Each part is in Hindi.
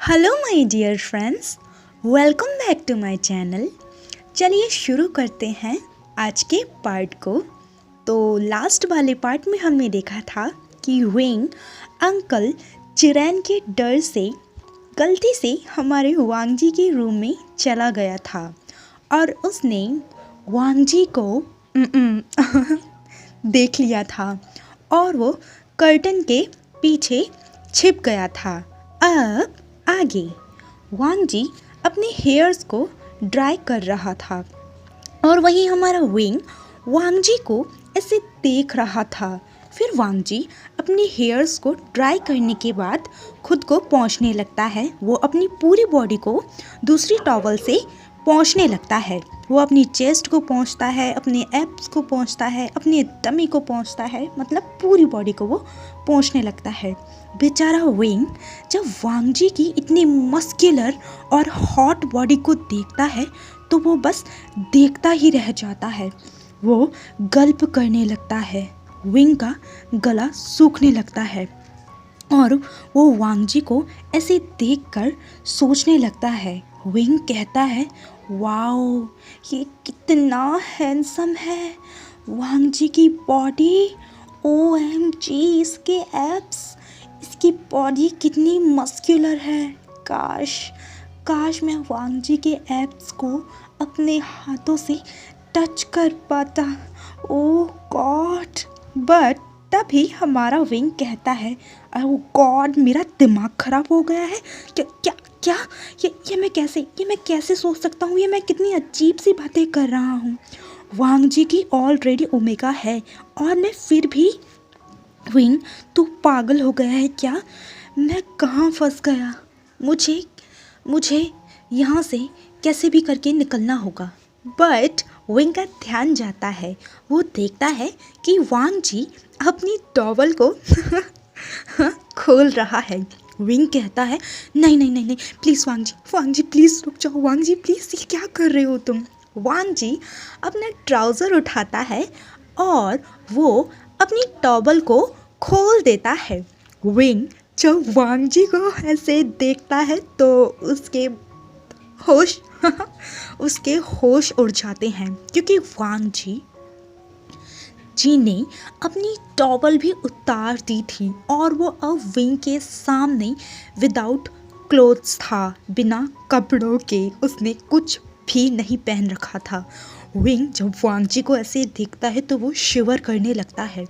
Hello my dear friends, welcome back to my channel. चलिए शुरू करते हैं आज के पार्ट को। तो लास्ट वाले पार्ट में हमने देखा था कि विंग अंकल चिरैन के डर से गलती से हमारे वांगजी के रूम में चला गया था और उसने वांगजी को देख लिया था और वो कर्टन के पीछे छिप गया था। अब आगे वांगजी अपने हेयर्स को ड्राई कर रहा था और वही हमारा विंग वांगजी को ऐसे देख रहा था। फिर वांगजी अपने हेयर्स को ड्राई करने के बाद खुद को पोंछने लगता है। वो अपनी पूरी बॉडी को दूसरी टॉवल से पोंछने लगता है। वो अपनी चेस्ट को पोंछता है, अपने एब्स को पोंछता है, अपने टमी को पोंछता है, मतलब पूरी बॉडी को वो पोंछने लगता है। बेचारा विंग जब वांगजी की इतनी मस्कुलर और हॉट बॉडी को देखता है तो वो बस देखता ही रह जाता है। वो गल्प करने लगता है, विंग का गला सूखने लगता है और वो वांगजी को ऐसे देखकर सोचने लगता है। विंग कहता है, वाओ ये कितना हैंडसम है, वांगजी की बॉडी, OMG इसके एब्स, इसकी बॉडी कितनी मस्कुलर है। काश मैं वांगजी के एब्स को अपने हाथों से टच कर पाता। ओह गॉड। बट तभी हमारा विंग कहता है, ओह गॉड मेरा दिमाग खराब हो गया है। क्या क्या क्या ये मैं कैसे सोच सकता हूँ, ये मैं कितनी अजीब सी बातें कर रहा हूँ। वांगजी की ऑलरेडी ओमेगा है और मैं फिर भी, विंग तू पागल हो गया है क्या? मैं कहाँ फंस गया? मुझे यहाँ से कैसे भी करके निकलना होगा। बट विंग का ध्यान जाता है। वो देखता है कि वांगजी अपनी टॉवल को खोल रहा है। विंग कहता है, नहीं प्लीज़ वांगजी प्लीज़ रुक जाओ, वांगजी प्लीज़, ये क्या कर रहे हो तुम? वांगजी अपना ट्राउज़र उठाता है और वो अपनी टॉवल को खोल देता है। विंग जब वांगजी को ऐसे देखता है तो उसके होश उड़ जाते हैं, क्योंकि वांगजी ने अपनी टॉवल भी उतार दी थी और वो अब विंग के सामने विदाउट क्लोथ्स था, बिना कपड़ों के। उसने कुछ भी नहीं पहन रखा था। विंग जब वांगजी को ऐसे देखता है तो वो शिवर करने लगता है।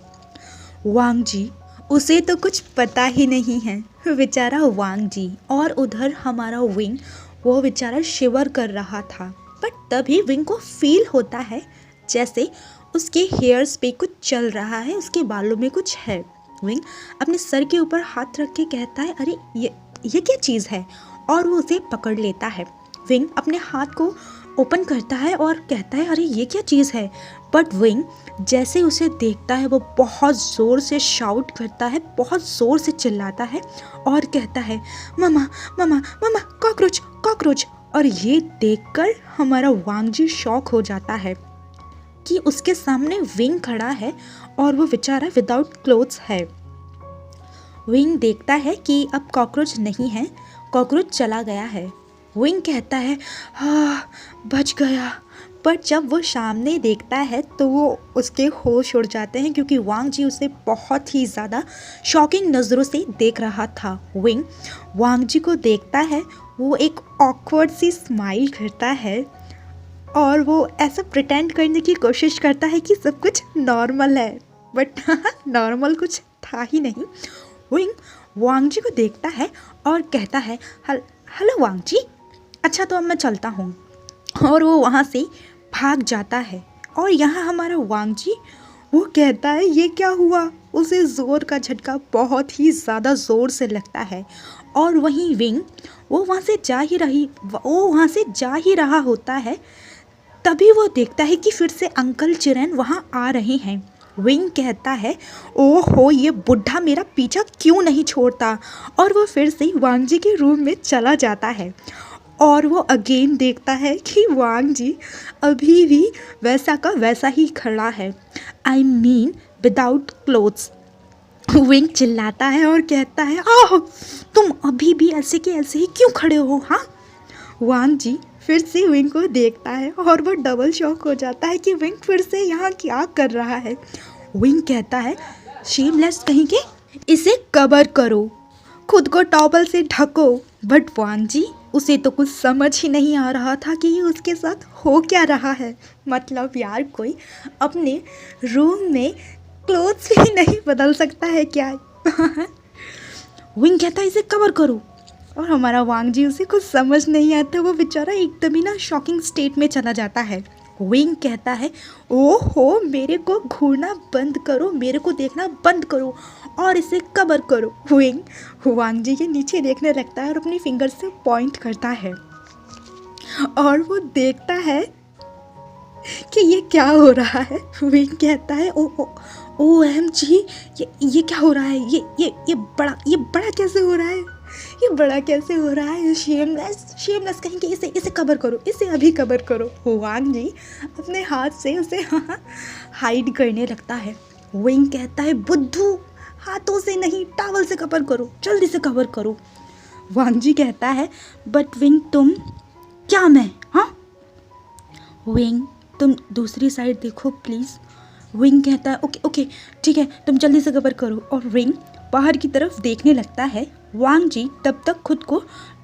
वांगजी, उसे तो कुछ पता ही नहीं है बेचारा वांगजी, और उधर हमारा विंग वो बेचारा शिवर कर रहा था। बट तभी विंग को फील होता है जैसे उसके हेयर्स पे कुछ चल रहा है, उसके बालों में कुछ है। विंग अपने सर के ऊपर हाथ रख के कहता है, अरे ये क्या चीज़ है? और वो उसे पकड़ लेता है। विंग अपने हाथ को ओपन करता है और कहता है, अरे ये क्या चीज़ है? बट विंग जैसे उसे देखता है वो बहुत ज़ोर से शाउट करता है, बहुत ज़ोर से चिल्लाता है और कहता है, ममा ममा ममा, कॉकरोच। और ये देखकर हमारा वांगजी शॉक हो जाता है कि उसके सामने विंग खड़ा है और वो बेचारा विदाउट क्लोथ्स है। विंग देखता है कि अब कॉकरोच नहीं है, कॉकरोच चला गया है। विंग कहता है, हाँ बच गया। पर जब वो सामने देखता है तो वो उसके होश उड़ जाते हैं, क्योंकि वांगजी उसे बहुत ही ज़्यादा शॉकिंग नज़रों से देख रहा था। विंग वांगजी को देखता है, वो एक ऑकवर्ड सी स्माइल करता है और वो ऐसा प्रिटेंड करने की कोशिश करता है कि सब कुछ नॉर्मल है, बट नॉर्मल कुछ था ही नहीं। विंग वांगजी को देखता है और कहता है, हेलो वांगजी, अच्छा तो अब मैं चलता हूँ। और वो वहाँ से भाग जाता है। और यहाँ हमारा वांगजी, वो कहता है, ये क्या हुआ? उसे ज़ोर का झटका बहुत ही ज़्यादा ज़ोर से लगता है। और वहीं विंग वो वहाँ से जा ही रहा होता है। तभी वो देखता है कि फिर से अंकल चिरैन वहाँ आ रहे हैं। विंग कहता है, ओहो ये बुढ़ा मेरा पीछा क्यों नहीं छोड़ता? और वो फिर से वांगजी के रूम में चला जाता है और वो अगेन देखता है कि वांगजी अभी भी वैसा का वैसा ही खड़ा है, I mean without clothes. Wing चिल्लाता है और कहता है, आह, तुम अभी भी ऐसे के ऐसे ही क्यों खड़े हो? हाँ। वांग जी फिर से विंग को देखता है और वो डबल शॉक हो जाता है कि विंग फिर से यहाँ क्या कर रहा है। विंग कहता है, शेमलेस कहीं के, इसे कवर करो, खुद को टॉवल से ढको। बट वांग जी, उसे तो कुछ समझ ही नहीं आ रहा था कि ये उसके साथ हो क्या रहा है। मतलब यार, कोई अपने रूम में क्लोथ्स भी नहीं बदल सकता है क्या? विंग कहता है, इसे कवर करो, और हमारा वांग जी, उसे कुछ समझ नहीं आता, वो बेचारा एकदम ही ना शॉकिंग स्टेट में चला जाता है। विंग कहता है, ओहो, मेरे को घूरना बंद करो, मेरे को देखना बंद करो और इसे कवर करो। विंग वांग जी के नीचे देखने लगता है और अपनी फिंगर से पॉइंट करता है और वो देखता है कि ये क्या हो रहा है। विंग कहता है, ओ एम जी, ये क्या हो रहा है? ये बड़ा कैसे हो रहा है? ये बड़ा कैसे हो रहा है? शेमलेस कहीं के, इसे कवर करो, इसे अभी कवर करो। वांग जी अपने हाथ से उसे हाइड करने लगता है। विंग कहता है, बुद्धू, हाथों से नहीं, टॉवल से कवर करो, जल्दी से कवर करो। वांग जी कहता है, बट विंग, तुम क्या, मैं? हाँ। विंग, तुम दूसरी साइड देखो प्लीज़। विंग कहता है, ओके ठीक है, तुम जल्दी से कवर करो। और विंग बाहर की तरफ देखने लगता है। वांग जी तब तक खुद को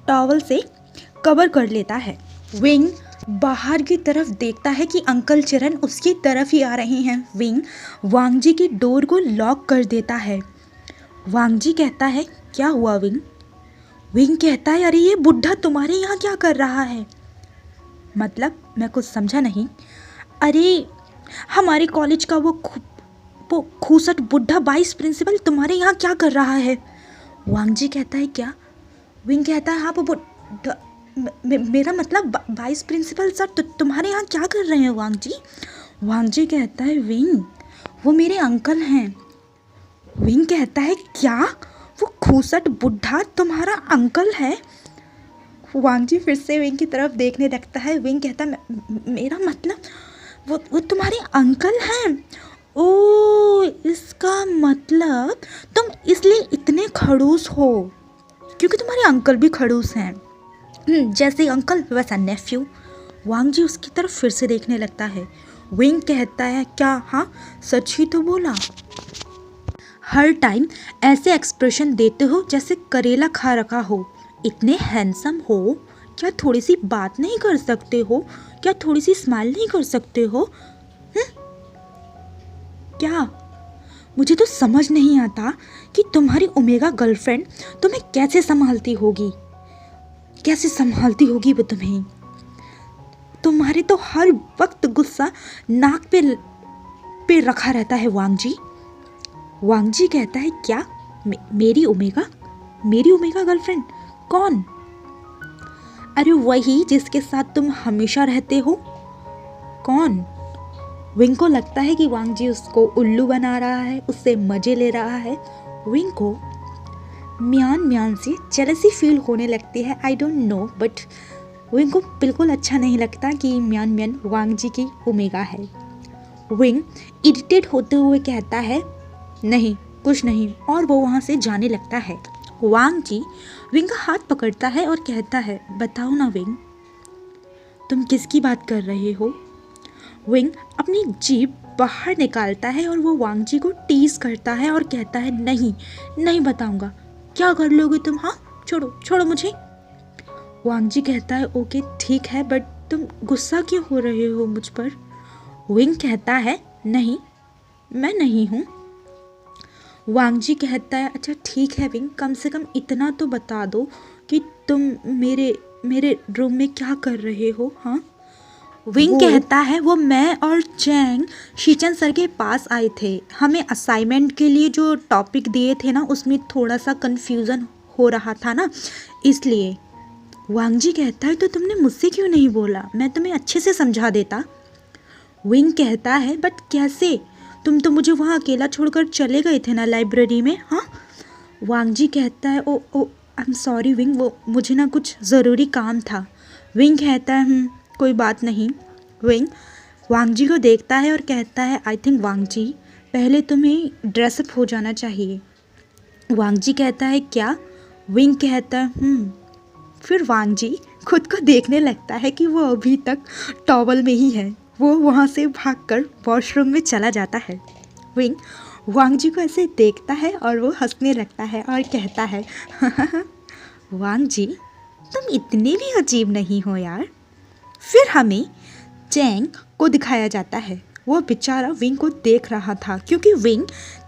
टॉवल से कवर कर लेता है। विंग बाहर की तरफ देखता है कि अंकल चरण उसकी तरफ ही आ रहे हैं। विंग वांग जी की डोर को लॉक कर देता है। वांग जी कहता है, क्या हुआ विंग? विंग कहता है, अरे ये बुढ़ा तुम्हारे यहाँ क्या कर रहा है? मतलब मैं कुछ समझा नहीं। अरे हमारे कॉलेज का वो खूसट बुढ़ा वाइस प्रिंसिपल तुम्हारे यहाँ क्या कर रहा है? वांग जी कहता है, क्या? विंग कहता है, हाँ, वो मेरा मतलब वाइस प्रिंसिपल सर तुम्हारे यहाँ क्या कर रहे हैं वांग जी? वांग जी कहता है, विंग, वो मेरे अंकल हैं। विंग कहता है, क्या? वो खूसट बुढ़ा तुम्हारा अंकल है? वांग जी फिर से विंग की तरफ देखने लगता है। विंग कहता है, मेरा मतलब वो तुम्हारे अंकल हैं। ओ, इसका मतलब तुम इसलिए इतने खड़ूस हो क्योंकि तुम्हारे अंकल भी खड़ूस हैं। जैसे अंकल वैसा नेफ्यू। वांग जी उसकी तरफ फिर से देखने लगता है। विंग कहता है, क्या? हाँ, सच ही तो बोला। हर टाइम ऐसे एक्सप्रेशन देते हो जैसे करेला खा रखा हो। इतने हैंडसम हो, क्या थोड़ी सी बात नहीं कर सकते हो? क्या थोड़ी सी स्माइल नहीं कर सकते हो? क्या? मुझे तो समझ नहीं आता कि तुम्हारी ओमेगा गर्लफ्रेंड तुम्हें कैसे संभालती होगी। कैसे संभालती होगी वो तुम्हें? तुम्हारे तो हर वक्त गुस्सा नाक पे रखा रहता है वांग जी। वांग जी कहता है, क्या? मेरी ओमेगा गर्लफ्रेंड? कौन? अरे वही जिसके साथ तुम हमेशा रहते हो। कौन? विंग को लगता है कि वांग जी उसको उल्लू बना रहा है, उससे मजे ले रहा है। विंग को म्यान से जेलसी फील होने लगती है। I don't know, but wing को बिल्कुल अच्छा नहीं लगता कि म्यान वांग जी की ओमेगा है। विंग इरिटेट होते हुए कहता है, नहीं, कुछ नहीं, और वो वहाँ से जाने लगता है। वांग जी विंग का हाथ पकड़ता है और कहता है, बताओ ना विंग, तुम किसकी बात कर रहे हो? विंग अपनी जीभ बाहर निकालता है और वो वांग जी को टीज करता है और कहता है, नहीं बताऊंगा। क्या कर लोगे तुम? हाँ, छोड़ो मुझे। वांग जी कहता है, ओके ठीक है, बट तुम गुस्सा क्यों हो रहे हो मुझ पर? विंग कहता है, नहीं, मैं नहीं हूँ। वांग जी कहता है, अच्छा ठीक है विंग, कम से कम इतना तो बता दो कि तुम मेरे रूम में क्या कर रहे हो? हाँ। विंग कहता है, वो मैं और चैंग शीचन सर के पास आए थे। हमें असाइनमेंट के लिए जो टॉपिक दिए थे ना, उसमें थोड़ा सा कन्फ्यूज़न हो रहा था ना, इसलिए। वांग जी कहता है, तो तुमने मुझसे क्यों नहीं बोला? मैं तुम्हें अच्छे से समझा देता। विंग कहता है, बट कैसे? तुम तो मुझे वहाँ अकेला छोड़कर चले गए थे ना लाइब्रेरी में। हाँ। वांग जी कहता है, ओ आई एम सॉरी विंग, वो मुझे ना कुछ ज़रूरी काम था। विंग कहता है, कोई बात नहीं। विंग वांग जी को देखता है और कहता है, आई थिंक वांग जी, पहले तुम्हें ड्रेसअप हो जाना चाहिए। वांग जी कहता है क्या? विंग कहता है फिर वांग जी खुद को देखने लगता है कि वो अभी तक टॉवल में ही है। वो वहाँ से भागकर वॉशरूम में चला जाता है। विंग वांग जी को ऐसे देखता है और वो हंसने लगता है और कहता है वांग जी तुम इतने भी अजीब नहीं हो यार। फिर हमें चैंग को दिखाया जाता है। वो बेचारा विंग को देख रहा था क्योंकि विंग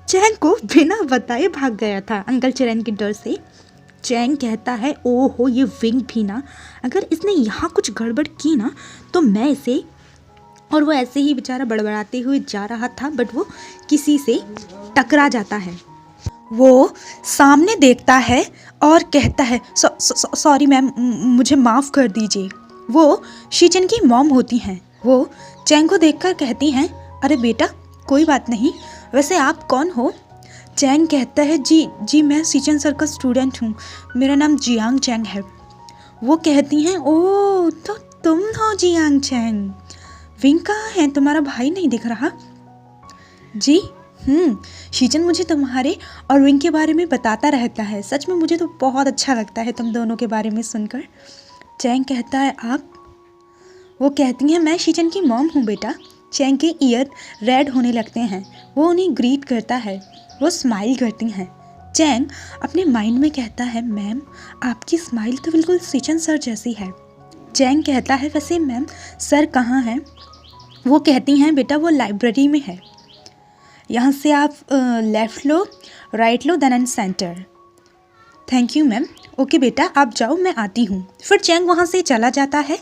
चैंग को बिना बताए भाग गया था अंकल चिरेन के डर से। चैंग कहता है ओहो ये विंग भी ना, अगर इसने यहाँ कुछ गड़बड़ की ना तो मैं इसे, और वो ऐसे ही बेचारा बड़बड़ाते हुए जा रहा था बट वो किसी से टकरा जाता है। वो सामने देखता है और कहता है सॉरी मैम, मुझे माफ़ कर दीजिए। वो शीचन की मॉम होती हैं। वो चैंग को देखकर कहती हैं अरे बेटा कोई बात नहीं, वैसे आप कौन हो? चैंग कहता है जी मैं शीचन सर का स्टूडेंट हूँ, मेरा नाम जियांग चैंग है। वो कहती हैं ओ तो तुम हो जियांग चैंग, विंग कहाँ है, तुम्हारा भाई नहीं दिख रहा? जी शीचन मुझे तुम्हारे और विंग के बारे में बताता रहता है, सच में मुझे तो बहुत अच्छा लगता है तुम दोनों के बारे में सुनकर। चैंग कहता है आप? वो कहती हैं मैं शीचन की मॉम हूँ बेटा। चैंग के ईयर रेड होने लगते हैं। वो उन्हें ग्रीट करता है, वो स्माइल करती हैं। चैंग अपने माइंड में कहता है मैम आपकी स्माइल तो बिल्कुल शीचन सर जैसी है। चैंग कहता है वैसे मैम सर कहाँ हैं? वो कहती हैं बेटा वो लाइब्रेरी में है, यहाँ से आप लेफ़्ट लो, राइट लो, then and centre. Thank you ma'am. Okay बेटा आप जाओ, मैं आती हूँ। फिर चैंग वहाँ से चला जाता है।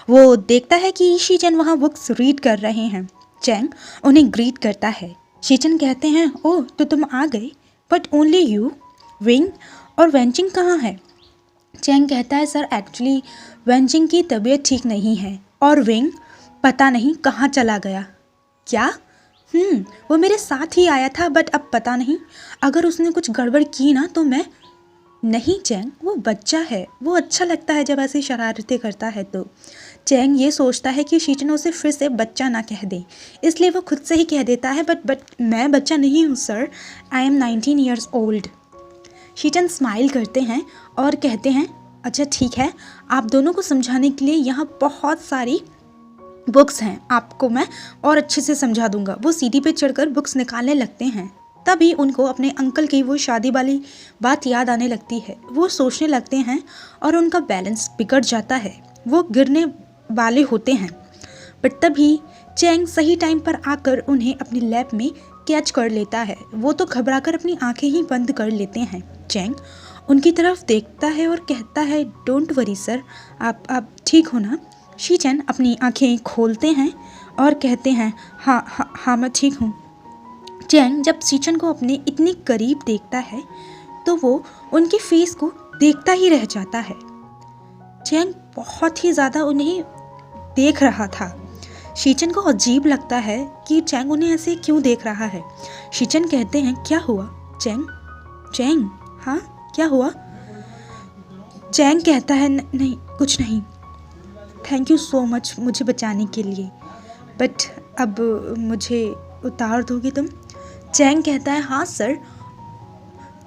वो देखता है कि शीचन वहाँ बुक्स रीड कर रहे हैं। चैंग उन्हें ग्रीट करता है। शीचन कहते हैं ओह तो तुम आ गए, बट ओनली यू, विंग और वेंचिंग कहाँ है? चैंग कहता है सर एक्चुअली वेंचिंग की तबीयत ठीक नहीं है और विंग पता नहीं कहाँ चला गया। क्या? वो मेरे साथ ही आया था बट अब पता नहीं, अगर उसने कुछ गड़बड़ की ना तो मैं। नहीं चैंग वो बच्चा है, वो अच्छा लगता है जब ऐसी शरारतें करता है तो। चैंग ये सोचता है कि शीचन उसे फिर से बच्चा ना कह दे, इसलिए वो खुद से ही कह देता है बट मैं बच्चा नहीं हूँ sir, I am 19 years old. Shinchan smile करते हैं और कहते हैं अच्छा ठीक है, आप दोनों को समझाने के लिए यहाँ बहुत सारी बुक्स हैं, आपको मैं और अच्छे से समझा दूंगा। वो सीढ़ी पे चढ़कर बुक्स निकालने लगते हैं। तभी उनको अपने अंकल की वो शादी वाली बात याद आने लगती है। वो सोचने लगते हैं और उनका बैलेंस बिगड़ जाता है, वो गिरने वाले होते हैं। बट तभी चैंग सही टाइम पर आकर उन्हें अपनी लैब में कैच कर लेता है। वो तो घबराकर अपनी आंखें ही बंद कर लेते हैं। चैंग उनकी तरफ देखता है और कहता है डोंट वरी सर, आप ठीक हो ना? शीचन अपनी आंखें खोलते हैं और कहते हैं हाँ मैं ठीक हूँ। चैंग जब शीचन को अपने इतनी करीब देखता है तो वो उनके फेस को देखता ही रह जाता है। चैंग बहुत ही ज़्यादा उन्हें देख रहा था। शीचन को अजीब लगता है कि चैंग उन्हें ऐसे क्यों देख रहा है। शीचन कहते हैं क्या हुआ चैंग हाँ क्या हुआ? चैंग कहता है नहीं कुछ नहीं, थैंक यू सो मच मुझे बचाने के लिए, बट अब मुझे उतार दोगे तुम? चैंग कहता है हाँ सर।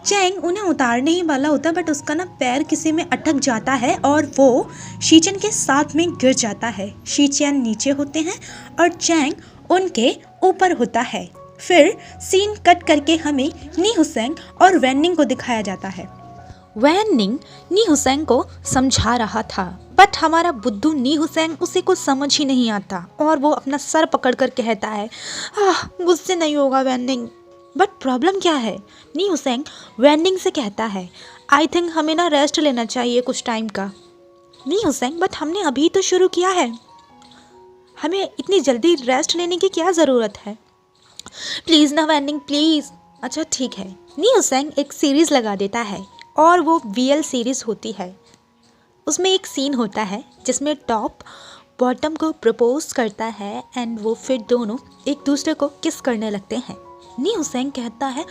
चैंग उन्हें उतारने ही वाला होता है बट उसका ना पैर किसी में अटक जाता है और वो शीचन के साथ में गिर जाता है। शीचन नीचे होते हैं और चैंग उनके ऊपर होता है। फिर सीन कट करके हमें नी हुसैन और वैनिंग को दिखाया जाता है। वैनिंग नी हुसैन को समझा रहा था बट हमारा बुद्धू नी हुसैन उसे कुछ समझ ही नहीं आता और वो अपना सर पकड़कर कहता है मुझसे नहीं होगा वैनिंग। बट प्रॉब्लम क्या है? नी हुसैन वैनिंग से कहता है आई थिंक हमें ना रेस्ट लेना चाहिए कुछ टाइम का। नी हुसैन बट हमने अभी तो शुरू किया है, हमें इतनी जल्दी रेस्ट लेने की क्या ज़रूरत है? प्लीज़ ना वैनिंग प्लीज़। अच्छा ठीक है। नी हुसैन एक सीरीज़ लगा देता है और वो VL सीरीज़ होती है। उसमें एक सीन होता है जिसमें टॉप बॉटम को प्रपोज करता है एंड वो फिर दोनों एक दूसरे को किस करने लगते हैं। नी हुसैन कहता है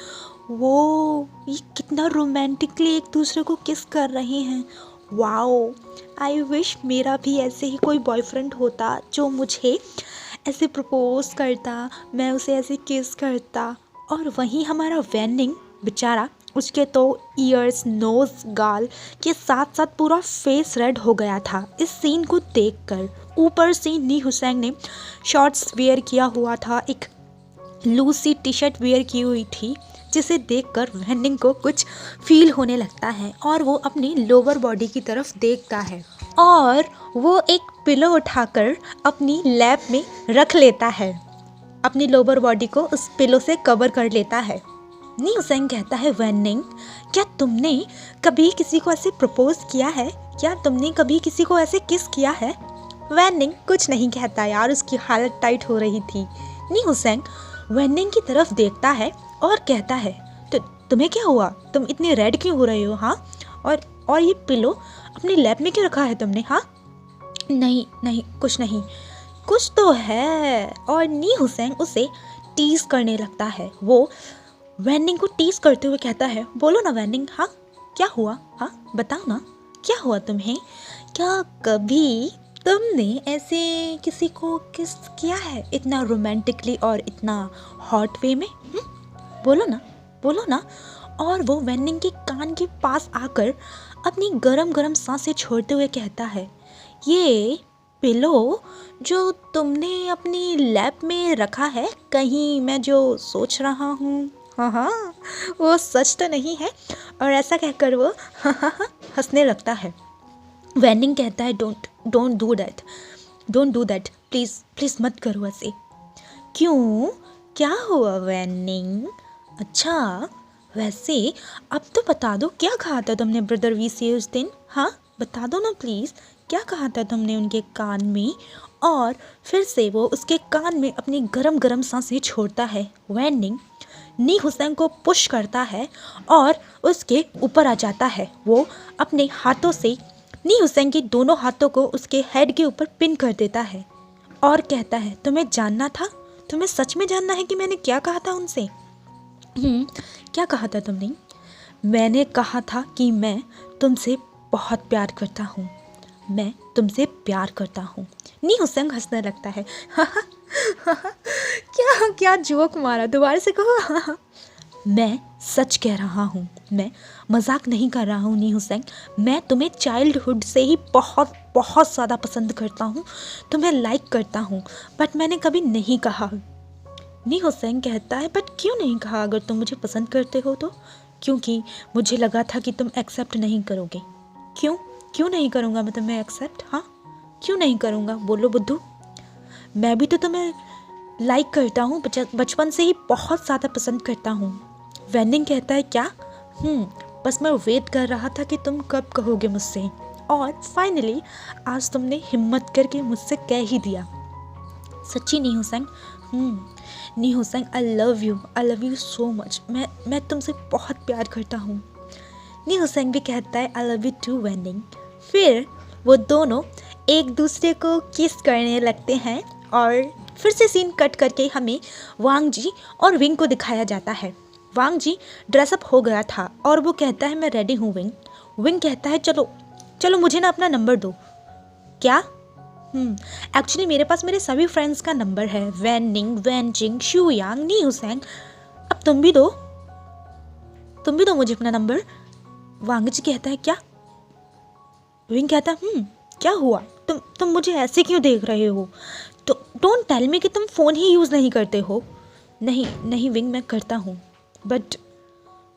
वो ये कितना रोमांटिकली एक दूसरे को किस कर रहे हैं, वाओ आई विश मेरा भी ऐसे ही कोई बॉयफ्रेंड होता जो मुझे ऐसे प्रपोज करता, मैं उसे ऐसे किस करता। और वहीं हमारा वैनिंग बेचारा उसके तो ईयर्स, नोज, गाल के साथ साथ पूरा फेस रेड हो गया था इस सीन को देखकर। ऊपर से नी हुसैन ने शॉर्ट्स वेयर किया हुआ था, एक लूसी टी शर्ट वेयर की हुई थी, जिसे देखकर वेनिंग को कुछ फील होने लगता है और वो अपनी लोअर बॉडी की तरफ देखता है और वो एक पिलो उठाकर अपनी लैप में रख लेता है, अपनी लोअर बॉडी को उस पिलो से कवर कर लेता है। नी हुसैन कहता है, वेनिंग क्या तुमने कभी किसी को ऐसे प्रपोज किया है? क्या तुमने कभी किसी को ऐसे किस किया है? वेनिंग कुछ नहीं कहता यार, उसकी हालत टाइट हो रही थी। नी हुसैन वेनिंग की तरफ देखता है और कहता है, तो तुम्हें क्या हुआ? तुम इतनी रेड क्यों हो रहे हो? हाँ, और ये पिलो अपनी लैप में क्यों रखा है तुमने? हाँ, नहीं नहीं, कुछ नहीं, कुछ तो है। और नी हुसैन उसे टीज करने लगता है। वो वेनिंग को टीज करते हुए कहता है, बोलो ना वेनिंग, हाँ क्या हुआ? हाँ बताओ ना, क्या हुआ तुम्हें? क्या कभी तुमने ऐसे किसी को किस किया है इतना रोमांटिकली और इतना हॉट वे में? बोलो ना, बोलो ना। और वो वेनिंग के कान के पास आकर अपनी गरम गरम सांसें छोड़ते हुए कहता है, ये पिलो जो तुमने अपनी लैप में रखा है, कहीं मैं जो सोच रहा हूँ, हाँ हाँ, वो सच तो नहीं है? और ऐसा कहकर वो हंसने लगता है। वेनिंग कहता है, don't do that, please please मत करो ऐसे। क्यों, क्या हुआ वेनिंग? अच्छा वैसे अब तो बता दो, क्या कहा था तुमने ब्रदर वी से उस दिन? हाँ बता दो ना प्लीज़, क्या कहा था तुमने उनके कान में? और फिर से वो उसके कान में अपनी गरम गरम सांसें छोड़ता है। वेनिंग नी हुसैन को पुश करता है और उसके ऊपर आ जाता है। वो अपने हाथों से नी हुसैन के दोनों हाथों को उसके हेड के ऊपर पिन कर देता है और कहता है, तुम्हें जानना था? तुम्हें सच में जानना है कि मैंने क्या कहा था उनसे? क्या कहा था तुमने? मैंने कहा था कि मैं तुमसे बहुत प्यार करता हूँ, मैं तुमसे प्यार करता हूँ। नी हुसैन हंसने लगता है। क्या क्या जोक मारा, दोबारा से कहो। मैं सच कह रहा हूँ, मैं मजाक नहीं कर रहा हूँ नी हुसैन, मैं तुम्हें चाइल्डहुड से ही बहुत बहुत ज़्यादा पसंद करता हूँ, तुम्हें लाइक करता हूँ, बट मैंने कभी नहीं कहा। नी हुसैन कहता है, बट क्यों नहीं कहा? अगर तुम मुझे पसंद करते हो तो? क्योंकि मुझे लगा था कि तुम एक्सेप्ट नहीं करोगे। क्यों नहीं करूँगा मैं तुम्हें एक्सेप्ट? हाँ क्यों नहीं करूँगा? बोलो बुद्धू, मैं भी तो तुम्हें लाइक करता हूँ, बचपन से ही बहुत ज़्यादा पसंद करता हूँ। वेनिंग कहता है, क्या? बस मैं वेट कर रहा था कि तुम कब कहोगे मुझसे, और फाइनली आज तुमने हिम्मत करके मुझसे कह ही दिया। सच्ची नी हुसैन? नी Hussain, I love you so much, मैं तुमसे बहुत प्यार करता हूँ। नी हुसैन भी कहता है, आई लव यू टू वेनिंग। फिर वो दोनों एक दूसरे को किस करने लगते हैं और फिर से सीन कट करके हमें वांग जी और विंग को दिखाया जाता है। वांग जी ड्रेसअप हो गया था और वो कहता है, मैं रेडी हूँ विंग। विंग कहता है, चलो मुझे ना अपना नंबर दो। क्या? एक्चुअली मेरे पास मेरे सभी फ्रेंड्स का नंबर है, वेनिंग, वेनजिंग, शुयांग, नी हुसैन, अब तुम भी दो मुझे अपना नंबर। वांग जी कहता है, क्या? विंग कहता है, क्या हुआ? तुम मुझे ऐसे क्यों देख रहे हो? तो डोंट टेल मी कि तुम फ़ोन ही यूज़ नहीं करते हो। नहीं विंग, मैं करता हूँ। बट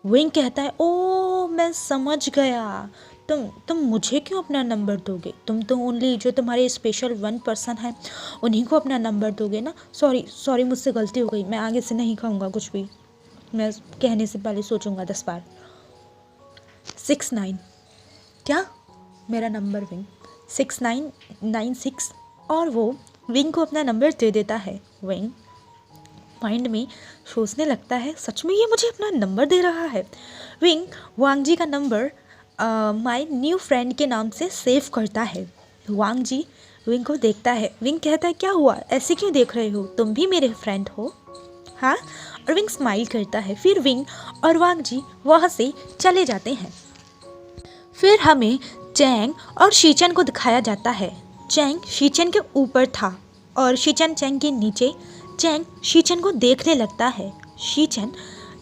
विंग कहता है, ओ मैं समझ गया, तुम मुझे क्यों अपना नंबर दोगे? तुम तो ओनली जो तुम्हारे स्पेशल 1 पर्सन है उन्हीं को अपना नंबर दोगे ना। सॉरी मुझसे गलती हो गई, मैं आगे से नहीं कहूँगा कुछ भी, मैं कहने से पहले सोचूंगा 10 बार। 69, क्या? मेरा नंबर विंग 6996। और वो विंग को अपना नंबर दे देता है। विंग माइंड में सोचने लगता है, सच में ये मुझे अपना नंबर दे रहा है। विंग वांग जी का नंबर माय न्यू फ्रेंड के नाम से सेव करता है। वांग जी विंग को देखता है। विंग कहता है, क्या हुआ, ऐसे क्यों देख रहे हो? तुम भी मेरे फ्रेंड हो, हाँ? और विंग स्माइल करता है। फिर विंग और वांग जी वहाँ से चले जाते हैं। फिर हमें चैंग और शीचन को दिखाया जाता है। चैंग शीचन के ऊपर था और शीचन चैंग के नीचे। चैंग शीचन को देखने लगता है। शीचन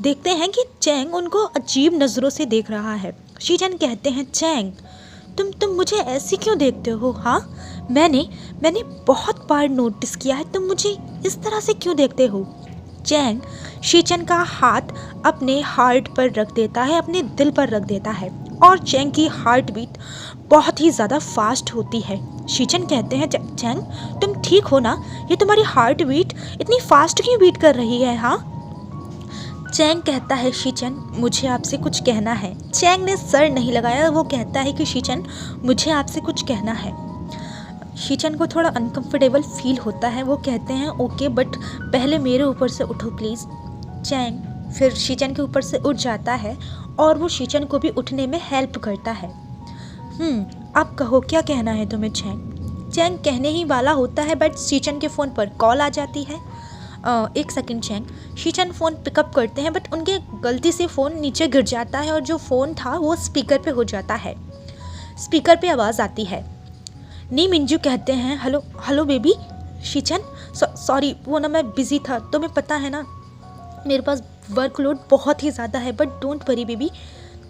देखते हैं कि चैंग उनको अजीब नज़रों से देख रहा है। शीजन कहते हैं, चैंग तुम मुझे ऐसे क्यों देखते हो? हाँ, मैंने बहुत बार नोटिस किया है, तुम मुझे इस तरह से क्यों देखते हो? चैंग शीचन का हाथ अपने हार्ट पर रख देता है, अपने दिल पर रख देता है, और चैंग की हार्ट बीट बहुत ही ज़्यादा फास्ट होती है। शीचन कहते हैं, चैंग तुम ठीक हो ना? ये तुम्हारी हार्ट बीट इतनी फास्ट क्यों बीट कर रही है? हाँ। चैंग कहता है, शीचन मुझे आपसे कुछ कहना है। चैंग ने सर नहीं लगाया, वो कहता है कि शीचन मुझे आपसे कुछ कहना है। शीचन को थोड़ा अनकंफर्टेबल फील होता है। वो कहते हैं, ओके बट पहले मेरे ऊपर से उठो प्लीज़। चैंग फिर शीचन के ऊपर से उठ जाता है और वो शीचन को भी उठने में हेल्प करता है। आप कहो, क्या कहना है तुम्हें? चैंग कहने ही वाला होता है बट शीचन के फ़ोन पर कॉल आ जाती है। एक सेकंड चैंग। शीचन फ़ोन पिकअप करते हैं बट उनके गलती से फ़ोन नीचे गिर जाता है और जो फ़ोन था वो स्पीकर पे हो जाता है। स्पीकर पे आवाज़ आती है। नी मिंजू कहते हैं, हेलो बेबी। शीचन सॉरी, वो ना मैं बिज़ी था, तुम्हें पता है ना मेरे पास वर्कलोड बहुत ही ज़्यादा है, बट डोंट वरी बेबी।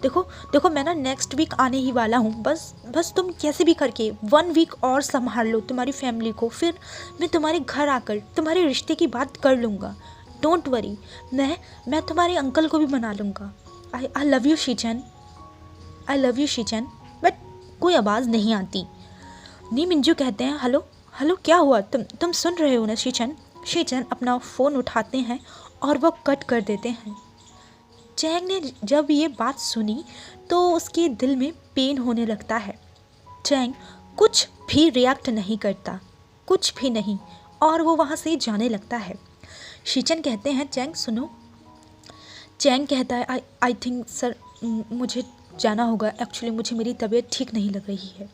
देखो मैं ना नेक्स्ट वीक आने ही वाला हूँ। बस तुम कैसे भी करके 1 वीक और संभाल लो तुम्हारी फैमिली को, फिर मैं तुम्हारे घर आकर तुम्हारे रिश्ते की बात कर लूँगा। डोंट वरी, मैं तुम्हारे अंकल को भी मना लूँगा। I love you Shinchan, I love you Shinchan. But कोई आवाज़ नहीं आती। नी मिंजू कहते हैं, हेलो क्या हुआ? तुम सुन रहे हो ना शीचन? शीचन अपना फ़ोन उठाते हैं और वो कट कर देते हैं। चैंग ने जब ये बात सुनी तो उसके दिल में पेन होने लगता है। चैंग कुछ भी रिएक्ट नहीं करता, कुछ भी नहीं, और वो वहाँ से जाने लगता है। शीचन कहते हैं, चैंग सुनो। चैंग कहता है, आई थिंक सर मुझे जाना होगा, एक्चुअली मुझे मेरी तबीयत ठीक नहीं लग रही है।